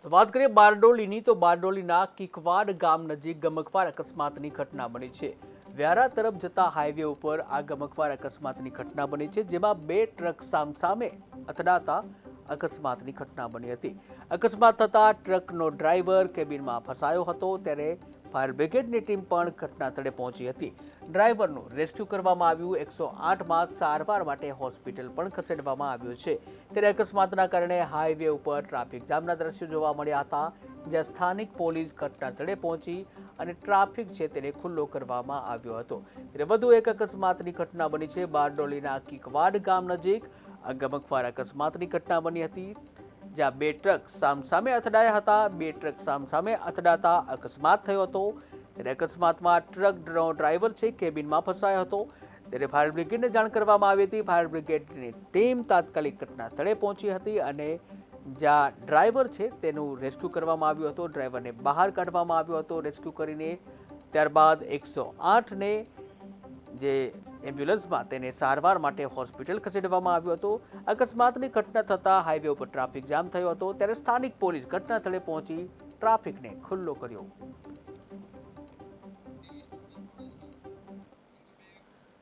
તો વાત કરીએ બારડોલીની તો બારડોલીના કિકવાડ ગામ નજીક ગમખ્વાર અકસ્માતની ઘટના બની છે। વ્યારા તરફ જતા હાઈવે ઉપર આ ગમખ્વાર અકસ્માતની ઘટના બની છે, જેમાં બે ટ્રક સામસામે અથડાતા અકસ્માતની ઘટના બની હતી। અકસ્માત થતા ટ્રકનો ડ્રાઈવર કેબિનમાં ફસાયો હતો, ત્યારે ફાયર બ્રિગેડની ટીમ પણ ઘટના સ્થળે પહોંચી હતી। ડ્રાઈવરનું રેસ્ક્યુ કરવામાં આવ્યું, 108માં સારવાર માટે હોસ્પિટલ પણ ખસેડવામાં આવ્યો છે। ત્યારે અકસ્માતના કારણે હાઈવે ઉપર ટ્રાફિક જામના દ્રશ્યો જોવા મળ્યા હતા, જ્યાં સ્થાનિક પોલીસ ઘટના સ્થળે પહોંચી અને ટ્રાફિક છે તેને ખુલ્લો કરવામાં આવ્યો હતો। ત્યારે વધુ એક અકસ્માતની ઘટના બની છે બારડોલીના કિકવાડ ગામ નજીક। આ ગમખ્વાર અકસ્માતની ઘટના બની હતી, જ્યાં બે ટ્રક સામસામે અથડાયા હતા। બે ટ્રક સામસામે અથડાતા અકસ્માત થયો હતો। ત્યારે અકસ્માતમાં ટ્રકનો ડ્રાઈવર છે કેબિનમાં ફસાયો હતો। ત્યારે ફાયર બ્રિગેડને જાણ કરવામાં આવી હતી। ફાયર બ્રિગેડની ટીમ તાત્કાલિક ઘટના સ્થળે પહોંચી હતી અને જ્યાં ડ્રાઈવર છે તેનું રેસ્ક્યુ કરવામાં આવ્યું હતું। ડ્રાઈવરને બહાર કાઢવામાં આવ્યો હતો રેસ્ક્યુ કરીને। ત્યારબાદ 108ને જે એમ્બ્યુલન્સમાં તેને સારવાર માટે હોસ્પિટલ ખસેડવામાં આવ્યો હતો। અકસ્માતની ઘટના થતાં હાઈવે ઉપર ટ્રાફિક જામ થયો હતો, ત્યારે સ્થાનિક પોલીસ ઘટના સ્થળે પહોંચી ટ્રાફિકને ખુલ્લો કર્યો।